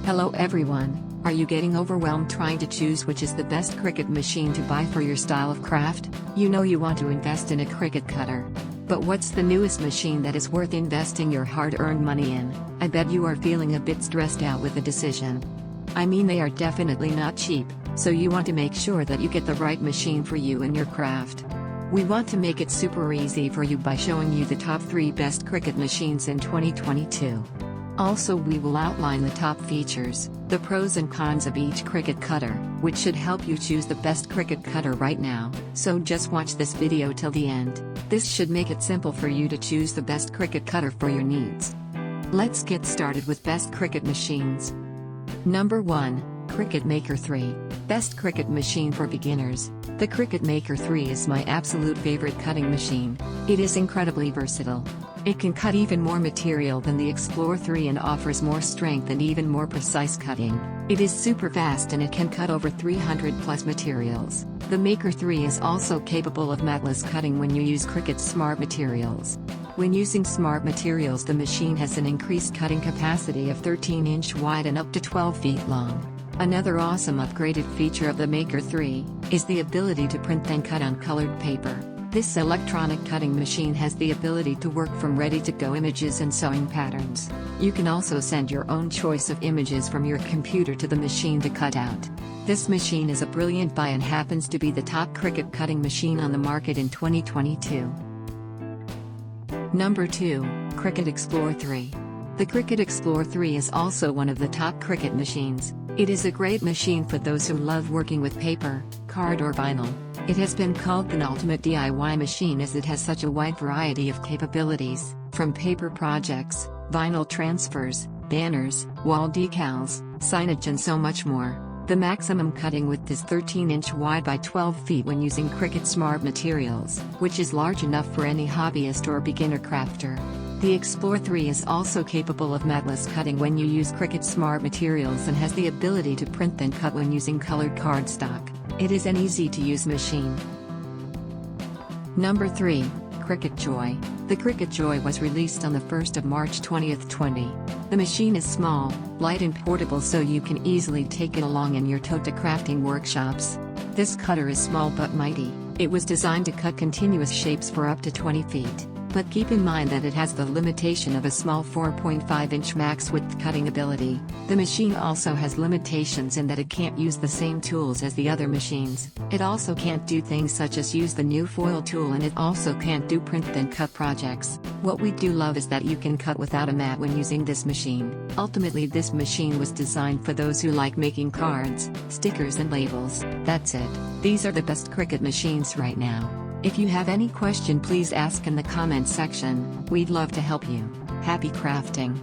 Hello everyone, are you getting overwhelmed trying to choose which is the best Cricut machine to buy for your style of craft? You know you want to invest in a Cricut cutter. But what's the newest machine that is worth investing your hard-earned money in? I bet you are feeling a bit stressed out with the decision. I mean, they are definitely not cheap, so you want to make sure that you get the right machine for you and your craft. We want to make it super easy for you by showing you the top 3 best Cricut machines in 2022. Also, we will outline the top features, the pros and cons of each Cricut cutter, which should help you choose the best Cricut cutter right now, so just watch this video till the end. This should make it simple for you to choose the best Cricut cutter for your needs. Let's get started with best Cricut machines. Number 1, Cricut Maker 3. Best Cricut machine for beginners. The Cricut Maker 3 is my absolute favorite cutting machine. It is incredibly versatile. It can cut even more material than the Explorer 3 and offers more strength and even more precise cutting. It is super fast and it can cut over 300 plus materials. The Maker 3 is also capable of matless cutting when you use Cricut Smart Materials. When using Smart Materials, the machine has an increased cutting capacity of 13-inch wide and up to 12 feet long. Another awesome upgraded feature of the Maker 3 is the ability to print and cut on colored paper. This electronic cutting machine has the ability to work from ready-to-go images and sewing patterns. You can also send your own choice of images from your computer to the machine to cut out. This machine is a brilliant buy and happens to be the top Cricut cutting machine on the market in 2022. Number 2, Cricut Explorer 3. The Cricut Explorer 3 is also one of the top Cricut machines. It is a great machine for those who love working with paper, card or vinyl. It has been called an ultimate DIY machine as it has such a wide variety of capabilities, from paper projects, vinyl transfers, banners, wall decals, signage and so much more. The maximum cutting width is 13-inch wide by 12 feet when using Cricut Smart Materials, which is large enough for any hobbyist or beginner crafter. The Explorer 3 is also capable of matless cutting when you use Cricut Smart Materials and has the ability to print and cut when using colored cardstock. It is an easy-to-use machine. Number 3, Cricut Joy. The Cricut Joy was released on the 1st of March 2020. The machine is small, light and portable, so you can easily take it along in your tote to crafting workshops. This cutter is small but mighty. It was designed to cut continuous shapes for up to 20 feet. But keep in mind that it has the limitation of a small 4.5-inch max width cutting ability. The machine also has limitations in that it can't use the same tools as the other machines. It also can't do things such as use the new foil tool, and it also can't do print then cut projects. What we do love is that you can cut without a mat when using this machine. Ultimately, this machine was designed for those who like making cards, stickers and labels. That's it. These are the best Cricut machines right now. If you have any question, please ask in the comment section. We'd love to help you. Happy crafting!